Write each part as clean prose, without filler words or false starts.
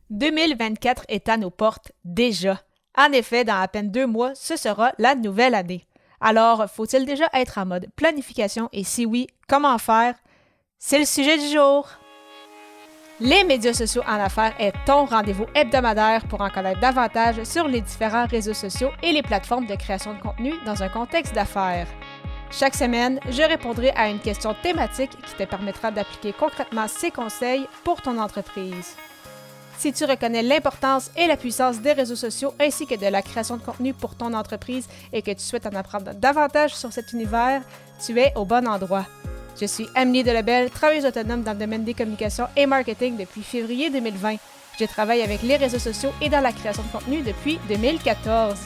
2024 est à nos portes déjà. En effet, dans à peine 2 mois, ce sera la nouvelle année. Alors, faut-il déjà être en mode planification et si oui, comment faire? C'est le sujet du jour! Les médias sociaux en affaires est ton rendez-vous hebdomadaire pour en connaître davantage sur les différents réseaux sociaux et les plateformes de création de contenu dans un contexte d'affaires. Chaque semaine, je répondrai à une question thématique qui te permettra d'appliquer concrètement ces conseils pour ton entreprise. Si tu reconnais l'importance et la puissance des réseaux sociaux ainsi que de la création de contenu pour ton entreprise et que tu souhaites en apprendre davantage sur cet univers, tu es au bon endroit. Je suis Amélie Delebel, travailleuse autonome dans le domaine des communications et marketing depuis février 2020. Je travaille avec les réseaux sociaux et dans la création de contenu depuis 2014.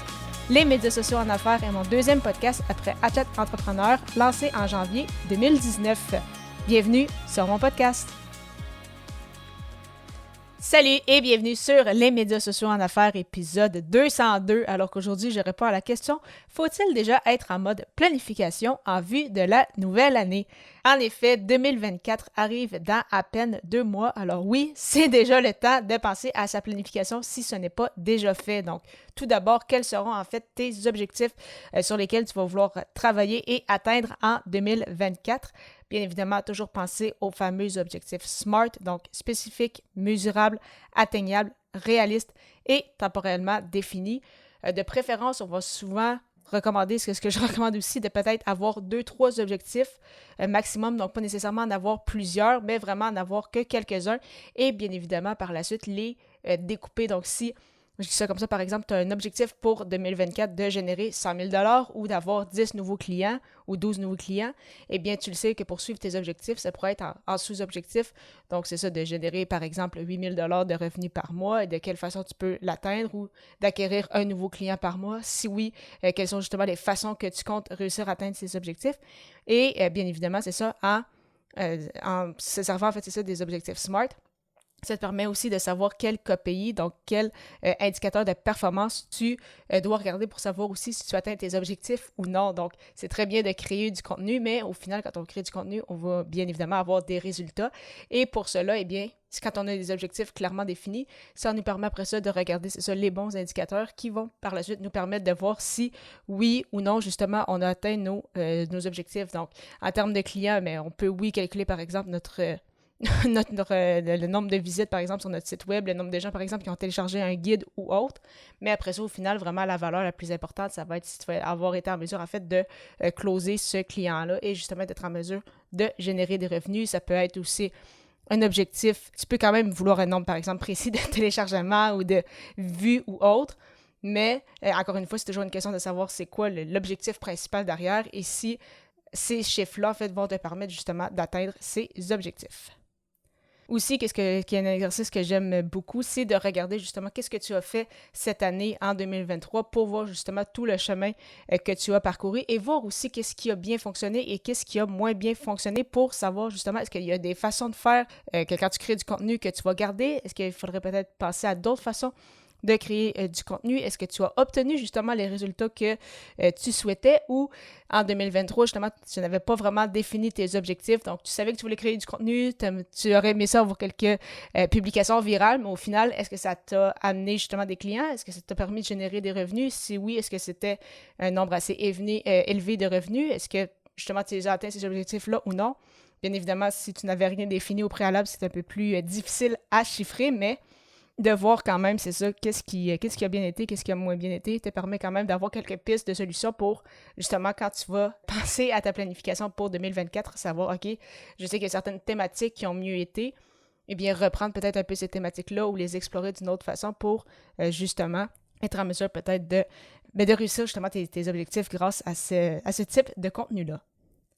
Les médias sociaux en affaires est mon deuxième podcast après Athlète Entrepreneur, lancé en janvier 2019. Bienvenue sur mon podcast. Salut et bienvenue sur les médias sociaux en affaires, épisode 202. Alors qu'aujourd'hui, je réponds à la question, faut-il déjà être en mode planification en vue de la nouvelle année? En effet, 2024 arrive dans à peine 2 mois. Alors oui, c'est déjà le temps de penser à sa planification si ce n'est pas déjà fait. Donc, tout d'abord, quels seront en fait tes objectifs sur lesquels tu vas vouloir travailler et atteindre en 2024? Bien évidemment, toujours penser aux fameux objectifs SMART, donc spécifiques, mesurables, atteignables, réalistes et temporellement définis. De préférence, on va souvent recommander, ce que je recommande aussi, de peut-être avoir 2-3 objectifs maximum, donc pas nécessairement en avoir plusieurs, mais vraiment en avoir que quelques-uns et bien évidemment par la suite les découper. Donc si je dis ça comme ça, par exemple, tu as un objectif pour 2024 de générer 100 000 ou d'avoir 10 nouveaux clients ou 12 nouveaux clients, eh bien, tu le sais que pour suivre tes objectifs, ça pourrait être en sous-objectif. Donc, c'est ça, de générer, par exemple, 8 000 de revenus par mois et de quelle façon tu peux l'atteindre ou d'acquérir un nouveau client par mois. Si oui, quelles sont justement les façons que tu comptes réussir à atteindre ces objectifs. Et bien évidemment, c'est ça, en se servant, en fait, c'est ça, des objectifs SMART. Ça te permet aussi de savoir quel KPI, donc quel indicateur de performance tu dois regarder pour savoir aussi si tu atteins tes objectifs ou non. Donc, c'est très bien de créer du contenu, mais au final, quand on crée du contenu, on va bien évidemment avoir des résultats. Et pour cela, eh bien, c'est quand on a des objectifs clairement définis, ça nous permet après ça de regarder, c'est ça, les bons indicateurs qui vont par la suite nous permettre de voir si, oui ou non, justement, on a atteint nos objectifs. Donc, en termes de clients, mais on peut, oui, calculer par exemple le nombre de visites, par exemple, sur notre site web, le nombre de gens, par exemple, qui ont téléchargé un guide ou autre. Mais après ça, au final, vraiment, la valeur la plus importante, ça va être si tu vas avoir été en mesure, en fait, de closer ce client-là et justement d'être en mesure de générer des revenus. Ça peut être aussi un objectif. Tu peux quand même vouloir un nombre, par exemple, précis de téléchargements ou de vues ou autre. Mais, encore une fois, c'est toujours une question de savoir c'est quoi l'objectif principal derrière et si ces chiffres-là, en fait, vont te permettre justement d'atteindre ces objectifs. Aussi, qui est un exercice que j'aime beaucoup, c'est de regarder justement qu'est-ce que tu as fait cette année en 2023 pour voir justement tout le chemin que tu as parcouru et voir aussi qu'est-ce qui a bien fonctionné et qu'est-ce qui a moins bien fonctionné pour savoir justement est-ce qu'il y a des façons de faire que quand tu crées du contenu que tu vas garder, est-ce qu'il faudrait peut-être passer à d'autres façons de créer du contenu? Est-ce que tu as obtenu justement les résultats que tu souhaitais ou en 2023, justement, tu n'avais pas vraiment défini tes objectifs, donc tu savais que tu voulais créer du contenu, tu aurais aimé ça avoir quelques publications virales, mais au final, est-ce que ça t'a amené justement des clients? Est-ce que ça t'a permis de générer des revenus? Si oui, est-ce que c'était un nombre assez élevé de revenus? Est-ce que justement tu as atteint ces objectifs-là ou non? Bien évidemment, si tu n'avais rien défini au préalable, c'est un peu plus difficile à chiffrer, mais de voir quand même, c'est ça, qu'est-ce qui a bien été, qu'est-ce qui a moins bien été, te permet quand même d'avoir quelques pistes de solutions pour, justement, quand tu vas penser à ta planification pour 2024, savoir, OK, je sais qu'il y a certaines thématiques qui ont mieux été, eh bien, reprendre peut-être un peu ces thématiques-là ou les explorer d'une autre façon pour, justement, être en mesure peut-être de réussir, justement, tes objectifs grâce à ce type de contenu-là.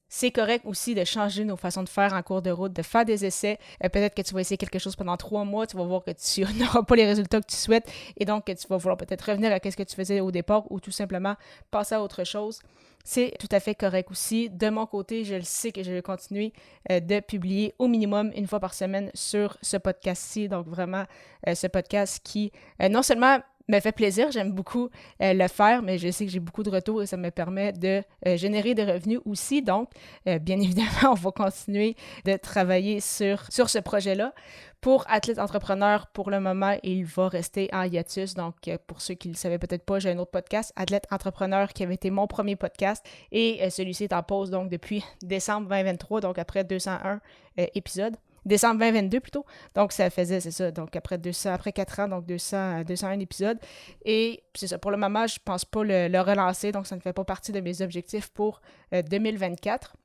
C'est correct aussi de changer nos façons de faire en cours de route, de faire des essais. Peut-être que tu vas essayer quelque chose pendant 3 mois, tu vas voir que tu n'auras pas les résultats que tu souhaites et donc que tu vas vouloir peut-être revenir à ce que tu faisais au départ ou tout simplement passer à autre chose. C'est tout à fait correct aussi. De mon côté, je le sais que je vais continuer de publier au minimum une fois par semaine sur ce podcast-ci. Donc vraiment, ce podcast qui non seulement me fait plaisir, j'aime beaucoup le faire, mais je sais que j'ai beaucoup de retours et ça me permet de générer des revenus aussi. Donc, bien évidemment, on va continuer de travailler sur ce projet-là. Pour Athlète Entrepreneur, pour le moment, il va rester en hiatus. Donc, pour ceux qui ne le savaient peut-être pas, j'ai un autre podcast, Athlète Entrepreneur, qui avait été mon premier podcast. Et celui-ci est en pause donc depuis décembre 2023, donc après 201 épisodes. Décembre 2022 plutôt. Donc, ça faisait, c'est ça, donc après 4 ans, donc 201 épisodes. Et c'est ça, pour le moment, je ne pense pas le relancer, donc ça ne fait pas partie de mes objectifs pour 2024.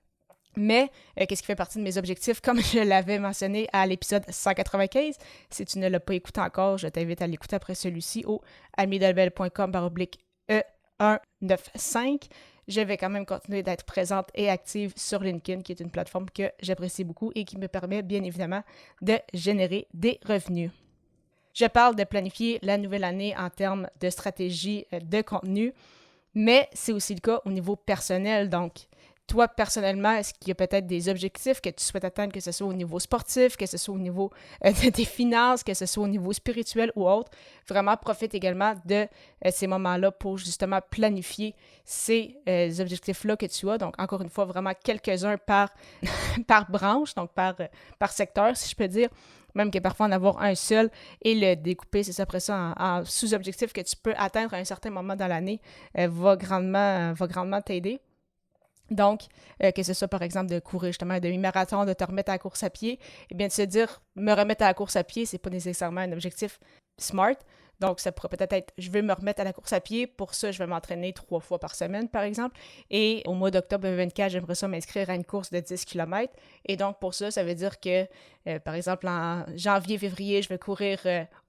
Mais, qu'est-ce qui fait partie de mes objectifs, comme je l'avais mentionné à l'épisode 195, si tu ne l'as pas écouté encore, je t'invite à l'écouter après celui-ci au amiedelbel.com/E195. Je vais quand même continuer d'être présente et active sur LinkedIn, qui est une plateforme que j'apprécie beaucoup et qui me permet bien évidemment de générer des revenus. Je parle de planifier la nouvelle année en termes de stratégie de contenu, mais c'est aussi le cas au niveau personnel. Donc, toi, personnellement, est-ce qu'il y a peut-être des objectifs que tu souhaites atteindre, que ce soit au niveau sportif, que ce soit au niveau de tes finances, que ce soit au niveau spirituel ou autre? Vraiment, profite également de ces moments-là pour justement planifier ces objectifs-là que tu as. Donc, encore une fois, vraiment quelques-uns par branche, donc par secteur, si je peux dire. Même que parfois en avoir un seul et le découper, c'est ça, après ça, en sous-objectifs que tu peux atteindre à un certain moment dans l'année, va grandement t'aider. Donc, que ce soit par exemple de courir justement un demi-marathon, de te remettre à la course à pied, eh bien de se dire, me remettre à la course à pied, c'est pas nécessairement un objectif smart. Donc, ça pourrait peut-être être, je veux me remettre à la course à pied, pour ça, je vais m'entraîner 3 fois par semaine, par exemple. Et au mois d'octobre 2024, j'aimerais ça m'inscrire à une course de 10 km. Et donc, pour ça, ça veut dire que, par exemple, en janvier, février, je vais courir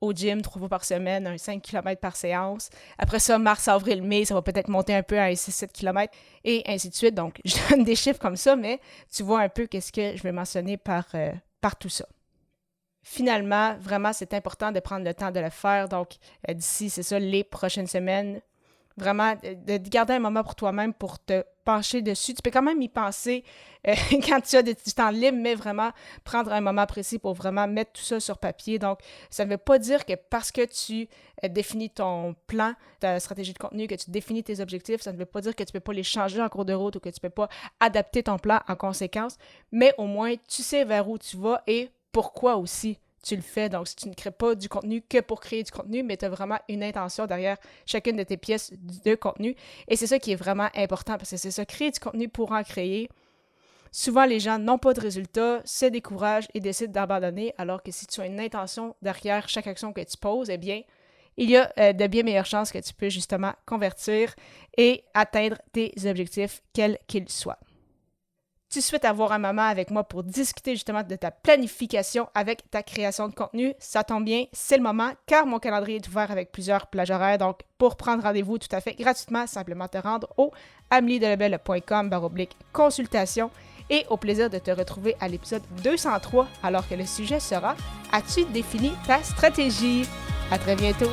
au gym 3 fois par semaine, un 5 km par séance. Après ça, mars, avril, mai, ça va peut-être monter un peu à un 6-7 km, et ainsi de suite. Donc, je donne des chiffres comme ça, mais tu vois un peu qu'est-ce que je vais mentionner par tout ça. Finalement, vraiment, c'est important de prendre le temps de le faire. Donc, d'ici, c'est ça, les prochaines semaines, vraiment, de garder un moment pour toi-même pour te pencher dessus. Tu peux quand même y penser quand tu as du temps libre, mais vraiment prendre un moment précis pour vraiment mettre tout ça sur papier. Donc, ça ne veut pas dire que parce que tu définis ton plan, ta stratégie de contenu, que tu définis tes objectifs, ça ne veut pas dire que tu ne peux pas les changer en cours de route ou que tu ne peux pas adapter ton plan en conséquence, mais au moins, tu sais vers où tu vas et pourquoi aussi tu le fais. Donc, si tu ne crées pas du contenu que pour créer du contenu, mais tu as vraiment une intention derrière chacune de tes pièces de contenu. Et c'est ça qui est vraiment important parce que c'est ça, créer du contenu pour en créer. Souvent, les gens n'ont pas de résultats, se découragent et décident d'abandonner, alors que si tu as une intention derrière chaque action que tu poses, eh bien, il y a de bien meilleures chances que tu peux justement convertir et atteindre tes objectifs, quels qu'ils soient. Tu souhaites avoir un moment avec moi pour discuter justement de ta planification avec ta création de contenu, ça tombe bien, c'est le moment car mon calendrier est ouvert avec plusieurs plages horaires. Donc, pour prendre rendez-vous tout à fait gratuitement, simplement te rendre au ameliedelebel.com/consultation et au plaisir de te retrouver à l'épisode 203 alors que le sujet sera « As-tu défini ta stratégie ?» À très bientôt!